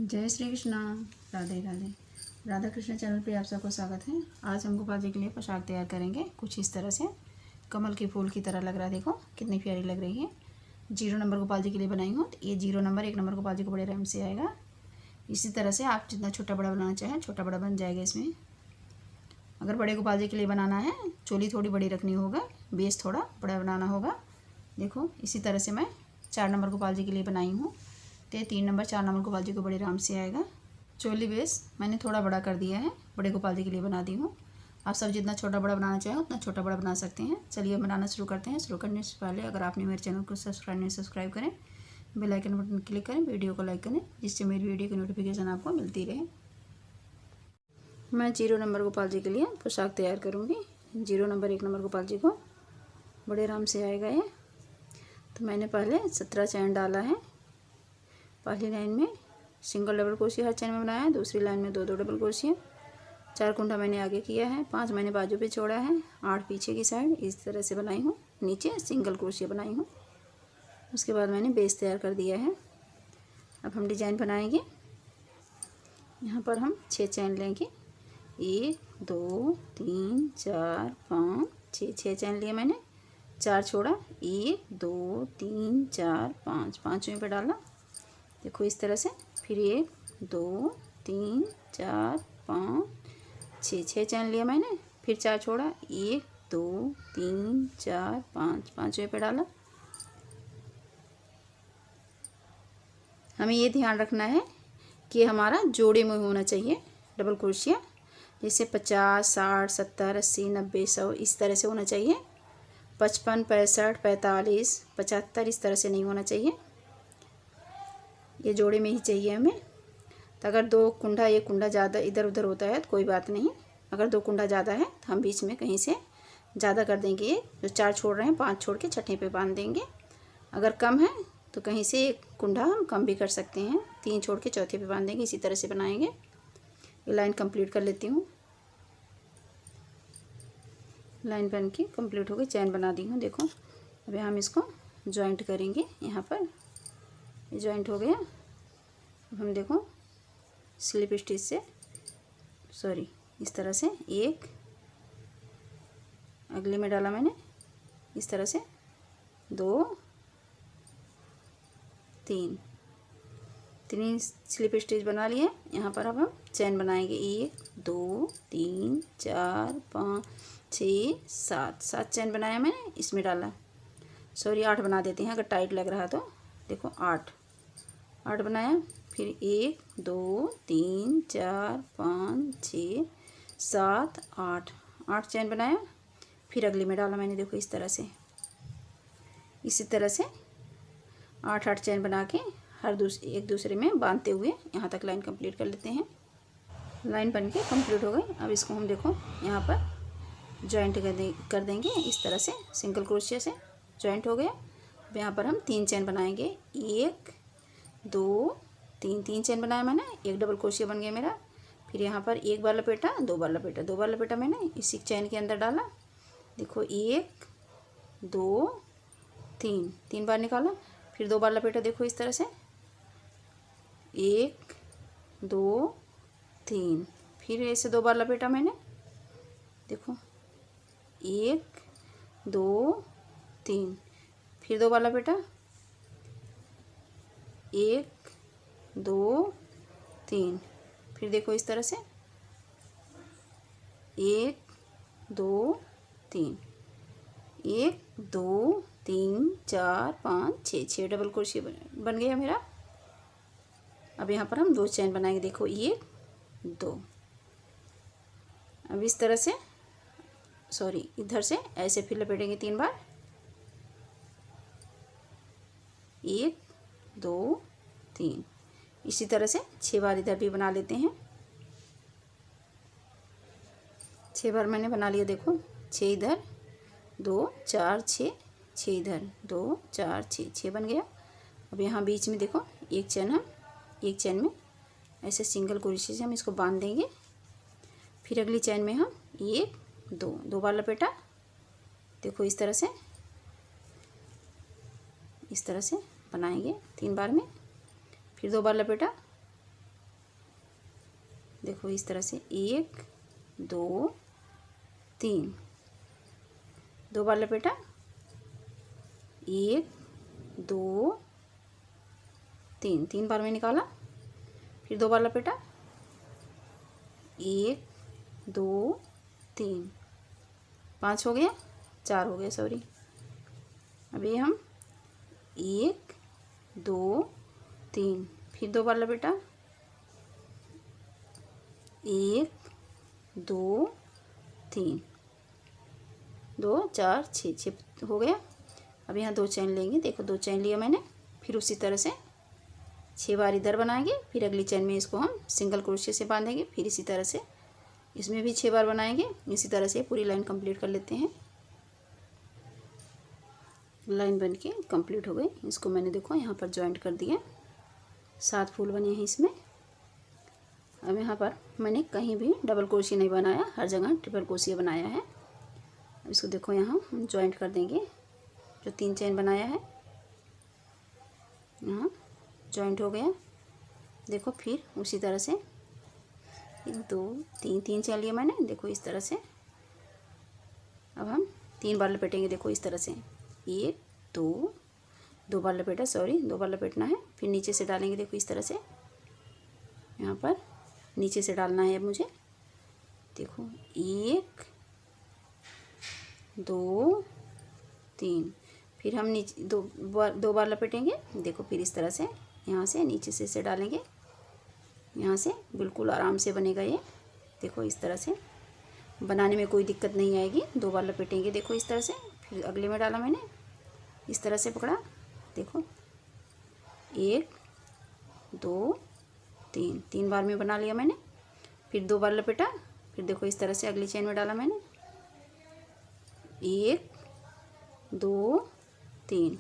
जय श्री कृष्णा। राधे राधे। राधा कृष्ण चैनल पे आप सबको स्वागत है। आज हम गोपाल जी के लिए पोशाक तैयार करेंगे कुछ इस तरह से। कमल के फूल की तरह लग रहा है, देखो कितनी प्यारी लग रही है। 0 नंबर गोपाल जी के लिए बनाई हूँ, तो ये 0 नंबर 1 नंबर गोपाल जी को बड़े आराम से आएगा। इसी तरह से आप जितना छोटा बड़ा बनाना चाहें छोटा बड़ा बन जाएगा इसमें। अगर बड़े गोपाल जी के लिए बनाना है, चोली थोड़ी बड़ी रखनी होगा, बेस थोड़ा बड़ा बनाना होगा। देखो इसी तरह से मैं 4 नंबर गोपाल जी के लिए बनाई हूँ, तो 3 नंबर 4 नंबर गोपाल जी को बड़े आराम से आएगा। चोली बेस मैंने थोड़ा बड़ा कर दिया है, बड़े गोपाल जी के लिए बना दी हूँ। आप सब जितना छोटा बड़ा बनाना चाहें उतना छोटा बड़ा बना सकते हैं। चलिए बनाना शुरू करते हैं। शुरू करने से पहले अगर आपने मेरे चैनल को सब्सक्राइब करें, बेल आइकन बटन क्लिक करें, वीडियो को लाइक करें, जिससे मेरी वीडियो की नोटिफिकेशन आपको मिलती रहे। मैं 0 नंबर गोपाल जी के लिए पोशाक तैयार करूँगी। 0 नंबर 1 नंबर गोपाल जी को बड़े आराम से आएगा ये। तो मैंने पहले 17 चैन डाला है। पहली लाइन में सिंगल डबल क्रोशिया हर चैन में बनाया है, दूसरी लाइन में 2 2 डबल क्रोशिया, 4 कुंडा मैंने आगे किया है, 5 मैंने बाजू पे छोड़ा है, 8 पीछे की साइड इस तरह से बनाई हूँ। नीचे सिंगल क्रोशिया बनाई हूँ। उसके बाद मैंने बेस तैयार कर दिया है। अब हम डिजाइन बनाएंगे। यहाँ पर हम 6 चैन लेंगे। 1 2 3 4 5 6 चैन लिए मैंने, 4 छोड़ा, 1 2 3 4 5 पाँचवें पे डाला। देखो इस तरह से। फिर 1 2 3 4 5 6 चैन लिया मैंने, फिर 4 छोड़ा, 1 2 3 4 5 पाँचवें पे डाला। हमें ये ध्यान रखना है कि हमारा जोड़े में होना चाहिए डबल क्रोशिया, जैसे 50 60 70 80 90 100 इस तरह से होना चाहिए। 55 65 45 75 इस तरह से नहीं होना चाहिए। ये जोड़े में ही चाहिए हमें। तो अगर 2 कुंडा एक कुंडा ज़्यादा इधर उधर होता है तो कोई बात नहीं। अगर 2 कुंडा ज़्यादा है तो हम बीच में कहीं से ज़्यादा कर देंगे। ये जो 4 छोड़ रहे हैं 5 छोड़ के छठे पे बांध देंगे। अगर कम है तो कहीं से 1 कुंडा हम कम भी कर सकते हैं, 3 छोड़ के चौथे पे बांध देंगे। इसी तरह से बनाएंगे। ये लाइन कंप्लीट कर लेती हूँ। लाइन बन के कंप्लीट हो गई, चैन बना दी हूँ। देखो अभी हम इसको जॉइंट करेंगे। यहाँ पर ये जॉइंट हो गया। अब हम देखो स्लिप स्टिच से इस तरह से एक अगले में डाला मैंने, इस तरह से 2 3 स्लिप स्टिच बना लिए। यहाँ पर अब हम चैन बनाएंगे। 1 2 3 4 5 6 7 चैन बनाया मैंने, इसमें डाला। 8 बना देते हैं अगर टाइट लग रहा तो। देखो 8 बनाया। फिर 1 2 3 4 5 6 7 8 चैन बनाया। फिर अगले में डाला मैंने। देखो इस तरह से, इसी तरह से 8 चैन बना के एक दूसरे में बांधते हुए यहाँ तक लाइन कंप्लीट कर लेते हैं। लाइन बन के कंप्लीट हो गई। अब इसको हम देखो यहाँ पर जॉइंट कर देंगे इस तरह से। सिंगल क्रोशिया से जॉइंट हो गया। अब यहाँ पर हम 3 चैन बनाएंगे। 1 2 3 चैन बनाया मैंने, एक डबल क्रोशिया बन गया मेरा। फिर यहाँ पर 1 बार लपेटा, 2 बार लपेटा, 2 बार लपेटा मैंने इसी चैन के अंदर डाला। देखो 1 2 3 बार निकाला। फिर 2 बार लपेटा। देखो इस तरह से 1 2 3, फिर ऐसे 2 बार लपेटा मैंने। देखो 1 2 3, फिर 2 बार लपेटा, 1 2 3, फिर देखो इस तरह से 1 2 3 1 2 3 4 5 6 डबल क्रोशिया बन गया मेरा। अब यहाँ पर हम 2 चैन बनाएंगे। देखो 1 2। अब इस तरह से इधर से ऐसे फिर लपेटेंगे 3 बार। 1 2 3 इसी तरह से 6 बार इधर भी बना लेते हैं। 6 बार मैंने बना लिया। देखो 6 इधर 2 4 6 इधर 2 4 6 बन गया। अब यहाँ बीच में देखो एक चैन में ऐसे सिंगल क्रोशिया से हम इसको बांध देंगे। फिर अगली चैन में हम 1 2 बार लपेटा। देखो इस तरह से बनाएंगे 3 बार में। फिर 2 बार लपेटा, देखो इस तरह से 1 2 3, 2 बार लपेटा, 1 2 3, 3 बार में निकाला, फिर 2 बार लपेटा, 1 2 3, 5 हो गया, 4 हो गया, सॉरी। अभी हम 1 2 3, फिर 2 बार लपेटा, 1 2 3, 2 4 6, 6 हो गया। अब यहाँ 2 चैन लेंगे, देखो 2 चैन लिया मैंने, फिर उसी तरह से 6 बार इधर बनाएंगे, फिर अगली चैन में इसको हम सिंगल क्रोशिया से बांधेंगे, फिर इसी तरह से इसमें भी 6 बार बनाएंगे। इसी तरह से पूरी लाइन कंप्लीट कर लेते हैं। लाइन बन के कंप्लीट हो गई। इसको मैंने देखो यहाँ पर जॉइंट कर दिया, 7 फूल बने हैं इसमें। अब यहाँ पर मैंने कहीं भी डबल क्रोशिया नहीं बनाया, हर जगह ट्रिपल क्रोशिया बनाया है। अब इसको देखो यहाँ हम जॉइंट कर देंगे, जो 3 चैन बनाया है यहाँ जॉइंट हो गया। देखो फिर उसी तरह से 1 2 3, 3 चैन लिया मैंने, देखो इस तरह से। अब हम 3 बार लपेटेंगे, देखो इस तरह से 1 2 बार लपेटा, सॉरी 2 बार लपेटना है। फिर नीचे से डालेंगे, देखो इस तरह से, यहाँ पर नीचे से डालना है। अब मुझे देखो 1 2 3, फिर हम नीचे 2 बार लपेटेंगे, देखो फिर इस तरह से यहाँ से नीचे से डालेंगे, यहाँ से बिल्कुल आराम से बनेगा ये। देखो इस तरह से बनाने में कोई दिक्कत नहीं आएगी। 2 बार लपेटेंगे, देखो इस तरह से, फिर अगले में डाला मैंने, इस तरह से पकड़ा, देखो 1 2 3, 3 बार में बना लिया मैंने। फिर 2 बार लपेटा, फिर देखो इस तरह से अगली चेन में डाला मैंने, 1 2 3,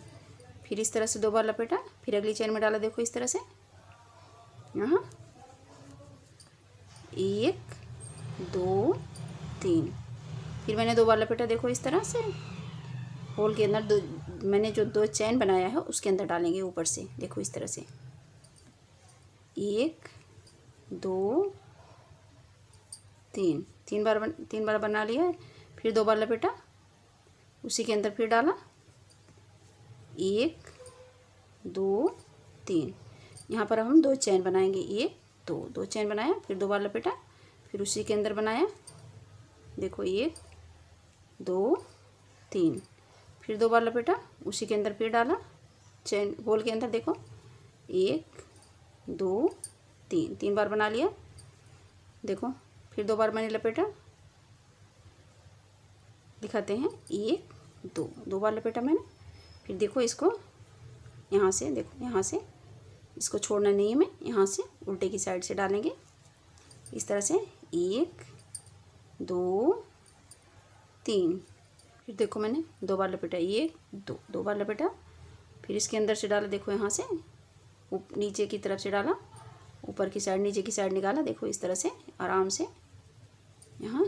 फिर इस तरह से 2 बार लपेटा, फिर अगली चेन में डाला, देखो इस तरह से, यहाँ 1 2 3, फिर मैंने 2 बार लपेटा, देखो इस तरह से। होल के अंदर मैंने जो 2 चैन बनाया है उसके अंदर डालेंगे ऊपर से, देखो इस तरह से 1 2 3, 3 बार बना लिया। फिर 2 बार लपेटा, उसी के अंदर फिर डाला, 1 2 3, यहाँ पर हम 2 चैन बनाएंगे, 1 2 चैन बनाया, फिर 2 बार लपेटा, फिर उसी के अंदर बनाया, देखो 1 2 3, फिर 2 बार लपेटा, उसी के अंदर फिर डाला चैन होल के अंदर, देखो 1 2 3, 3 बार बना लिया। देखो फिर 2 बार मैंने लपेटा, दिखाते हैं, 1 2 बार लपेटा मैंने। फिर देखो इसको यहाँ से, देखो यहाँ से इसको छोड़ना नहीं है, मैं यहाँ से उल्टे की साइड से डालेंगे इस तरह से, 1 2 3, फिर देखो मैंने 2 बार लपेटा, 1 2 बार लपेटा, फिर इसके अंदर से डाला, देखो यहाँ से नीचे की तरफ से डाला, ऊपर की साइड नीचे की साइड निकाला, देखो इस तरह से आराम से, यहाँ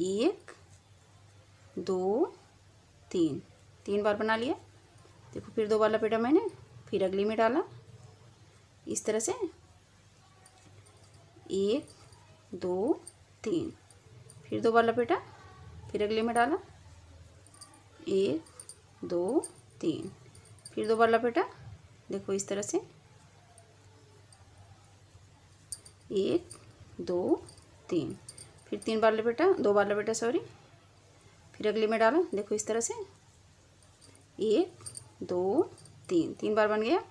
1 2 3, 3 बार बना लिया। देखो फिर 2 बार लपेटा मैंने, फिर अगली में डाला इस तरह से, 1 2 3, फिर 2 बार लपेटा, फिर अगले में डाला, 1 2 3, फिर 2 बार लपेटा, देखो इस तरह से, 1 2 3, फिर 3 बार लपेटा, 2 बार लपेटा, सॉरी, फिर अगले में डाला, देखो इस तरह से, 1 2 3, 3 बार बन गया।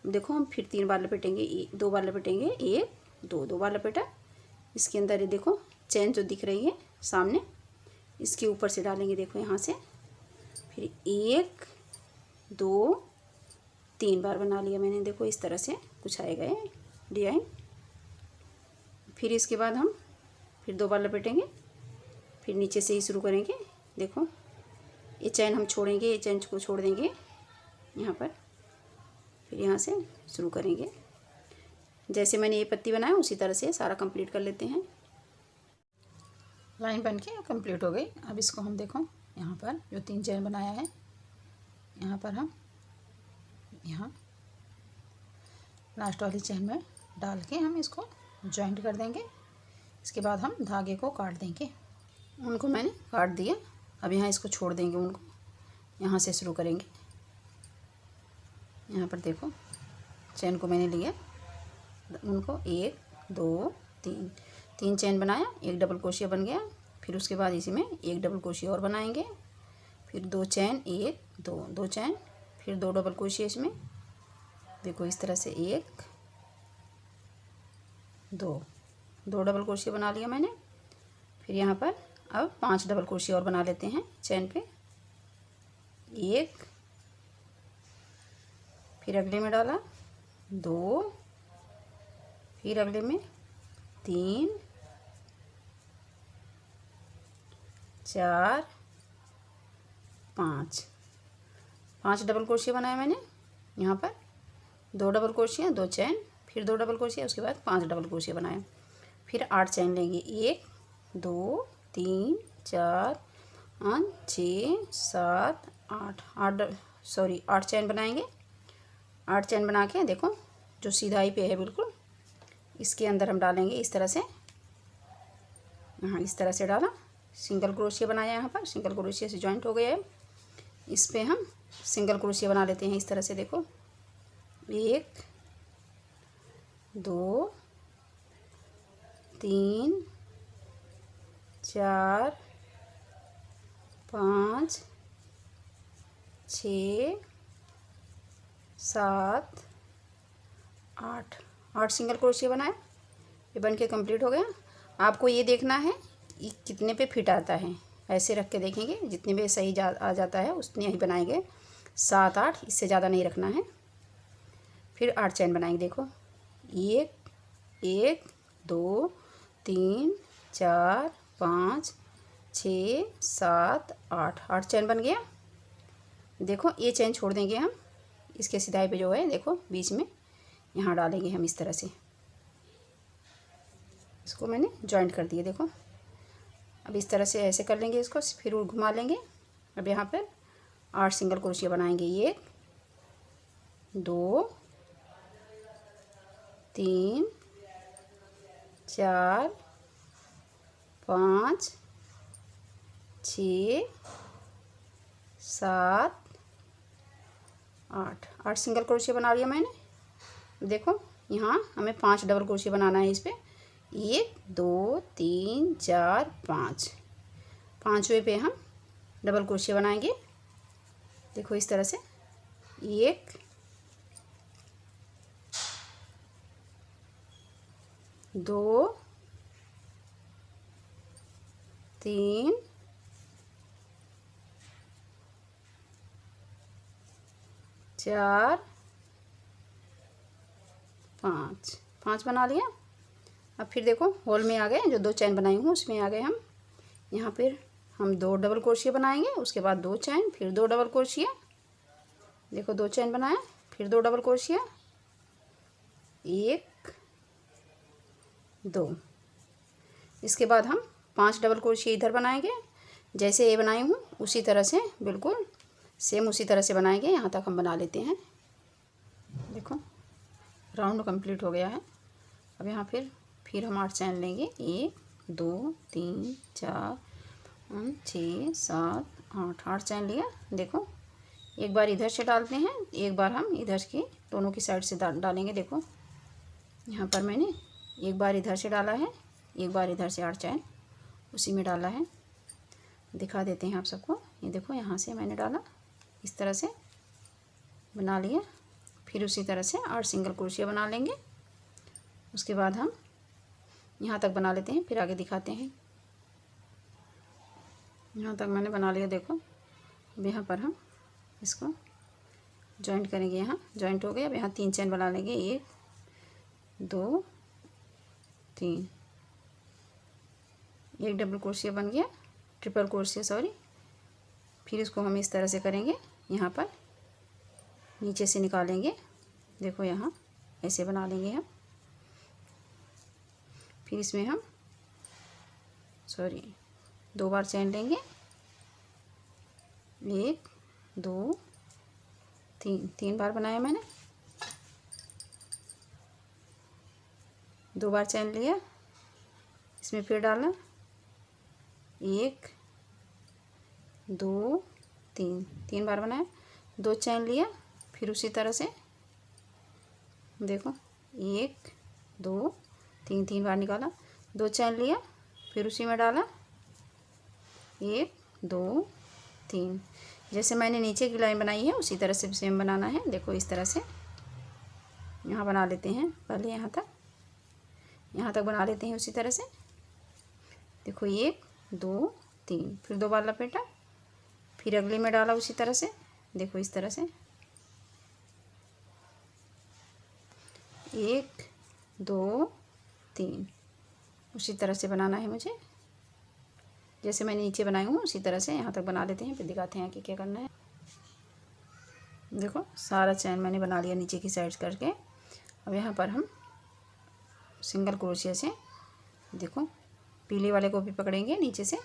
देखो हम फिर 3 बार लपेटेंगे, 2 बार लपेटेंगे, 1 2 बार लपेटा, इसके अंदर ये देखो चैन जो दिख रही है सामने, इसके ऊपर से डालेंगे, देखो यहाँ से, फिर 1 2 3 बार बना लिया मैंने, देखो इस तरह से कुछ आएगा ये डिजाइन। फिर इसके बाद हम फिर 2 बार लपेटेंगे, फिर नीचे से ही शुरू करेंगे। देखो ये चैन हम छोड़ेंगे, ये चैन को छोड़ देंगे यहाँ पर, फिर यहाँ से शुरू करेंगे। जैसे मैंने ये पत्ती बनाया उसी तरह से सारा कंप्लीट कर लेते हैं। लाइन बन के कंप्लीट हो गई। अब इसको हम देखो यहाँ पर जो 3 चैन बनाया है, यहाँ पर हम यहाँ लास्ट वाली चैन में डाल के हम इसको जॉइंट कर देंगे। इसके बाद हम धागे को काट देंगे। उनको मैंने काट दिया। अब यहाँ इसको छोड़ देंगे, उनको यहाँ से शुरू करेंगे। यहाँ पर देखो चैन को मैंने लिया, उनको 1 2 3 3 चैन बनाया, एक डबल क्रोशिया बन गया। फिर उसके बाद इसी में एक डबल क्रोशिया और बनाएंगे, फिर 2 चैन 1 2 2 चैन, फिर 2 डबल क्रोशिया इसमें। देखो इस तरह से 1 2 2 डबल क्रोशिया बना लिया मैंने। फिर यहाँ पर अब 5 डबल क्रोशिया और बना लेते हैं चैन पे। 1, फिर अगले में डाला 2, फिर अगले में 3 4 5 5 डबल क्रोशिया बनाया मैंने। यहाँ पर 2 डबल क्रोशिया 2 चैन, फिर 2 डबल क्रोशिया, उसके बाद 5 डबल क्रोशिया बनाया। फिर 8 चैन लेंगे, 1 2 3 4 5 6 7 8 8 चैन बनाएंगे। 8 चैन बना के देखो जो सीधाई पे है बिल्कुल, इसके अंदर हम डालेंगे इस तरह से। यहाँ इस तरह से डाला, सिंगल क्रोशिया बनाया, यहाँ पर सिंगल क्रोशिया से जॉइंट हो गया है। इस पे हम सिंगल क्रोशिया बना लेते हैं इस तरह से। देखो 1 2 3 4 5 6 7 8 8 सिंगल क्रोशिया बनाया। ये बन के कंप्लीट हो गया। आपको ये देखना है ये कितने पे फिट आता है, ऐसे रख के देखेंगे, जितने पे सही आ जाता है उतने ही बनाएंगे। 7 8, इससे ज़्यादा नहीं रखना है। फिर 8 चैन बनाएंगे। देखो 1 1 2 3 4 5 6 7 8 8 चैन बन गया। देखो ये चैन छोड़ देंगे हम, इसके सिधाई पे जो है देखो बीच में यहाँ डालेंगे हम इस तरह से। इसको मैंने जॉइंट कर दिया। देखो अब इस तरह से ऐसे कर लेंगे इसको, फिर घुमा लेंगे। अब यहाँ पर 8 सिंगल क्रोशिया बनाएंगे। 1 2 3 4 5 6 7 8 8 सिंगल क्रोशिया बना लिया मैंने। देखो यहाँ हमें 5 डबल क्रोशिया बनाना है इस पर। 1 2 3 4 5 पाँचवें पे हम डबल क्रोशिया बनाएंगे। देखो इस तरह से 1 2 3 4 5 5 बना लिया। अब फिर देखो होल में आ गए, जो 2 चैन बनाई हूँ उसमें आ गए हम। यहाँ पर हम 2 डबल क्रोशिया बनाएंगे, उसके बाद 2 चैन, फिर 2 डबल क्रोशिया। देखो 2 चैन बनाया, फिर 2 डबल क्रोशिया, 1 2। इसके बाद हम 5 डबल क्रोशिया इधर बनाएंगे, जैसे ये बनाई हूँ उसी तरह से, बिल्कुल सेम उसी तरह से बनाएंगे। यहाँ तक हम बना लेते हैं। देखो राउंड कंप्लीट हो गया है। अब यहाँ फिर हम 8 चैन लेंगे। 1 2 3 4 5 6 7 8 8 चैन लिया। देखो एक बार इधर से डालते हैं, एक बार हम इधर के दोनों की साइड से डालेंगे। देखो यहाँ पर मैंने एक बार इधर से डाला है, एक बार इधर से 8 चैन उसी में डाला है। दिखा देते हैं आप सबको। ये देखो यहाँ से मैंने डाला, इस तरह से बना लिया। फिर उसी तरह से 8 सिंगल क्रोशिया बना लेंगे। उसके बाद हम यहाँ तक बना लेते हैं, फिर आगे दिखाते हैं। यहाँ तक मैंने बना लिया। देखो अब यहाँ पर हम इसको जॉइंट करेंगे। यहाँ जॉइंट हो गया। अब यहाँ 3 चैन बना लेंगे। 1 2 3, एक डबल क्रोशिया बन गया, ट्रिपल क्रोशिया सॉरी। फिर इसको हम इस तरह से करेंगे, यहाँ पर नीचे से निकालेंगे। देखो यहाँ ऐसे बना लेंगे हम। फिर इसमें हम 2 बार चैन लेंगे। 1 2 3 3 बार बनाया मैंने। 2 बार चैन लिया, इसमें फिर डाला, 1 2 3, 3 बार बनाया, 2 चैन लिया, फिर उसी तरह से देखो 1 2 3, 3 बार निकाला, 2 चैन लिया, फिर उसी में डाला, 1 2 3। जैसे मैंने नीचे की लाइन बनाई है उसी तरह से सेम बनाना है। देखो इस तरह से यहाँ बना लेते हैं, पहले यहाँ तक बना लेते हैं उसी तरह से। देखो 1 2 3, फिर 2 बार लपेटा, फिर अगली में डाला उसी तरह से। देखो इस तरह से 1 2 3, उसी तरह से बनाना है मुझे, जैसे मैं नीचे बनाई हूँ उसी तरह से यहाँ तक बना लेते हैं, फिर दिखाते हैं कि क्या करना है। देखो सारा चैन मैंने बना लिया नीचे की साइड करके। अब यहाँ पर हम सिंगल क्रोशिया से देखो पीले वाले को भी पकड़ेंगे नीचे से।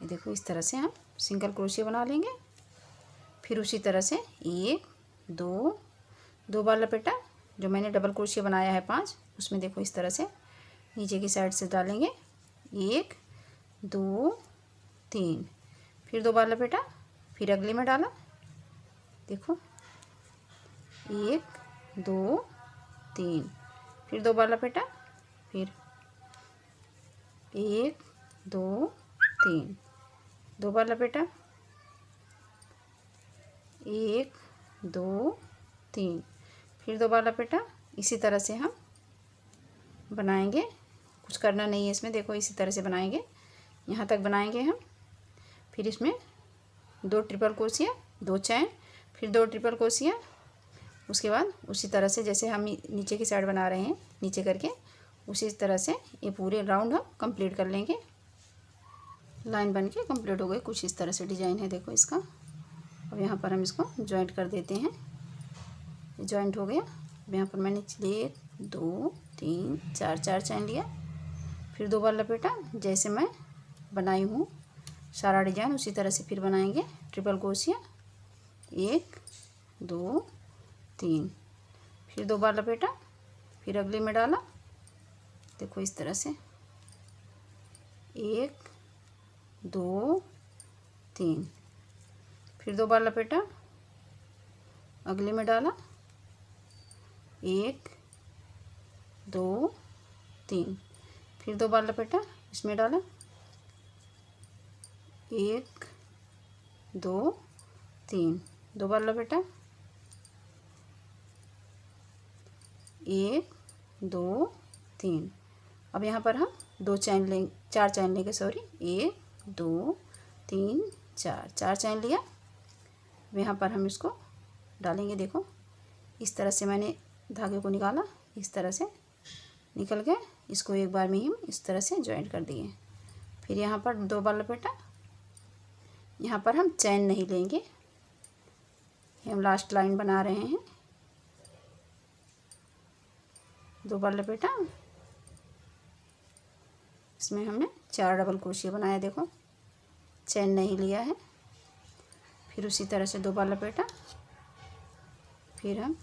देखो इस तरह से हम सिंगल क्रोशिया बना लेंगे। फिर उसी तरह से 1 2 बार लपेटा, जो मैंने डबल क्रोशिया बनाया है 5, उसमें देखो इस तरह से नीचे की साइड से डालेंगे, 1 2 3, फिर 2 बार लपेटा, फिर अगली में डाला। देखो 1 2 3, फिर 2 बार लपेटा, फिर 1 2 3, 2 बार लपेटा, 1 2 3, फिर 2 बार लपेटा। इसी तरह से हम बनाएंगे, कुछ करना नहीं है इसमें। देखो इसी तरह से बनाएंगे, यहाँ तक बनाएंगे हम। फिर इसमें 2 ट्रिपल क्रोशिया, 2 चैन, फिर 2 ट्रिपल क्रोशिया। उसके बाद उसी तरह से जैसे हम नीचे की साइड बना रहे हैं नीचे करके, उसी तरह से ये पूरे राउंड हम कंप्लीट कर लेंगे। लाइन बन के कंप्लीट हो गई, कुछ इस तरह से डिजाइन है देखो इसका। अब यहाँ पर हम इसको जॉइंट कर देते हैं। जॉइंट हो गया। अब यहाँ पर मैंने 1 2 3 4 चैन लिया, फिर 2 बार लपेटा, जैसे मैं बनाई हूँ सारा डिजाइन उसी तरह से फिर बनाएंगे। ट्रिपल क्रोशिया 1 2 3, फिर 2 बार लपेटा, फिर अगली में डाला। देखो इस तरह से 1 2 3, फिर 2 बार लपेटा, अगली में डाला, 1 2 3, फिर 2 बार लपेटा, इसमें डाला, 1 2 3, 2 बार लपेटा, 1 2 3। अब यहाँ पर हम 2 चैन लेंगे, 4 चैन लेंगे, सॉरी 1 2 3 4 चैन लिया। अब यहाँ पर हम इसको डालेंगे। देखो इस तरह से मैंने धागे को निकाला, इस तरह से निकल गए। इसको एक बार में ही हम इस तरह से जॉइंट कर दिए। फिर यहाँ पर 2 बार लपेटा, यहाँ पर हम चैन नहीं लेंगे, हम लास्ट लाइन बना रहे हैं। 2 बार लपेटा, इसमें हमने 4 डबल क्रोशिया बनाया, देखो चैन नहीं लिया है। फिर उसी तरह से 2 बार लपेटा, फिर हम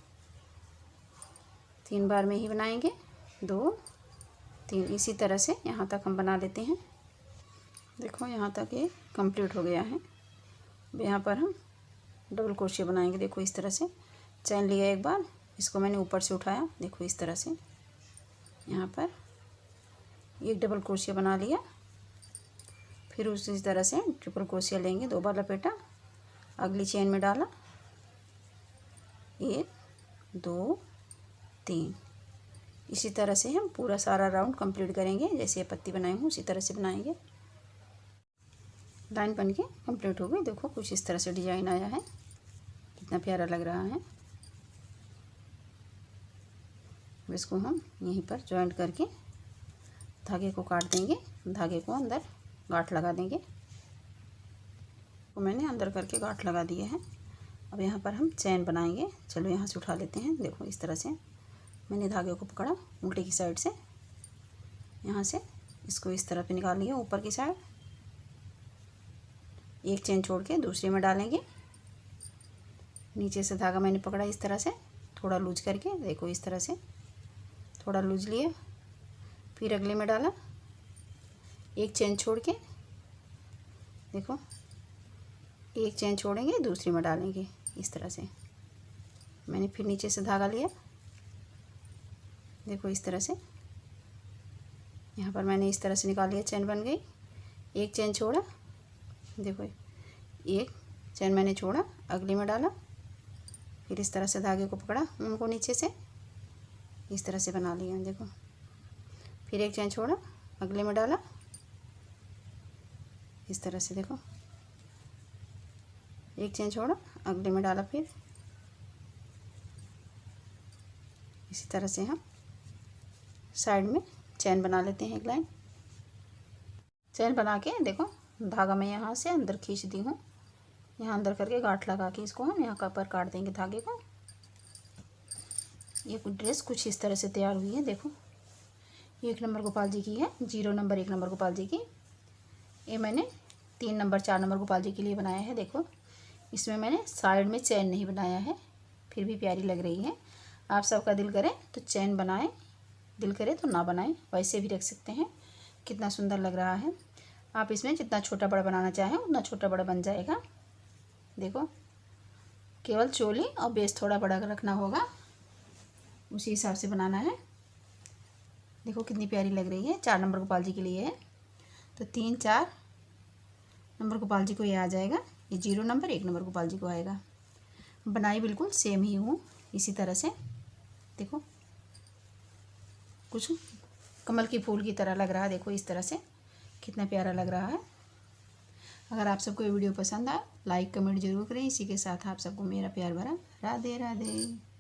3 बार में ही बनाएंगे, 2 3। इसी तरह से यहाँ तक हम बना लेते हैं। देखो यहाँ तक ये कंप्लीट हो गया है। अब यहाँ पर हम डबल क्रोशिया बनाएंगे। देखो इस तरह से चैन लिया एक बार, इसको मैंने ऊपर से उठाया, देखो इस तरह से यहाँ पर एक डबल क्रोशिया बना लिया। फिर उसी तरह से ट्रिपल क्रोशिया लेंगे, 2 बार लपेटा, अगली चेन में डाला, 1 2 3। इसी तरह से हम पूरा सारा राउंड कंप्लीट करेंगे। जैसे ये पत्ती बनाई हूँ उसी तरह से बनाएंगे। लाइन बन के कंप्लीट हो गई। देखो कुछ इस तरह से डिजाइन आया है, कितना प्यारा लग रहा है। अब इसको हम यहीं पर जॉइंट करके धागे को काट देंगे, धागे को अंदर गांठ लगा देंगे। तो मैंने अंदर करके गांठ लगा दिए हैं। अब यहाँ पर हम चैन बनाएंगे। चलो यहाँ से उठा लेते हैं। देखो इस तरह से मैंने धागे को पकड़ा उल्टी की साइड से, यहाँ से इसको इस तरह पे निकाल लिया ऊपर की साइड। एक चेन छोड़ के दूसरी में डालेंगे। नीचे से धागा मैंने पकड़ा इस तरह से, थोड़ा लूज करके, देखो इस तरह से थोड़ा लूज लिए, फिर अगले में डाला, एक चेन छोड़ के, देखो एक चेन छोड़ेंगे, दूसरी में डालेंगे इस तरह से। मैंने फिर नीचे से धागा लिया, देखो इस तरह से। यहाँ पर मैंने इस तरह से निकाल लिया, चेन बन गई। एक चेन छोड़ा, देखो एक चेन मैंने छोड़ा, अगली में डाला, फिर इस तरह से धागे को पकड़ा, उनको नीचे से इस तरह से बना लिया, देखो। फिर एक चेन छोड़ा, अगले में डाला, इस तरह से, देखो। एक चेन छोड़ा, अगले में डाला, फिर इसी तरह से हम साइड में चैन बना लेते हैं, एक लाइन। चैन बना के देखो, धागा मैं यहाँ से अंदर खींच दी हूँ, यहाँ अंदर करके गांठ लगा के इसको हम यहाँ पर काट देंगे धागे को। ये ड्रेस कुछ इस तरह से तैयार हुई है, देखो। 1 नंबर गोपाल जी की है, 0 नंबर 1 नंबर गोपाल जी की। ये मैंने 3 नंबर 4 नंबर गोपाल जी के लिए बनाया है, देखो। इसमें मैंने साइड में चैन नहीं बनाया है, फिर भी प्यारी लग रही है। आप सबका दिल करे तो चैन बनाएं, दिल करे तो ना बनाएं, वैसे भी रख सकते हैं। कितना सुंदर लग रहा है। आप इसमें जितना छोटा बड़ा बनाना चाहें उतना छोटा बड़ा बन जाएगा, देखो। केवल चोली और बेस थोड़ा बड़ा रखना होगा, उसी हिसाब से बनाना है। देखो कितनी प्यारी लग रही है। 4 नंबर गोपाल जी के लिए है, तो 3 4 नंबर गोपाल जी को ये आ जाएगा, ये 0 नंबर 1 नंबर गोपाल जी को आएगा। बनाई बिल्कुल सेम ही हूँ इसी तरह से, देखो। कुछ कमल की फूल की तरह लग रहा है, देखो इस तरह से, कितना प्यारा लग रहा है। अगर आप सबको ये वीडियो पसंद आए, लाइक कमेंट जरूर करें। इसी के साथ आप सबको मेरा प्यार भरा राधे राधे।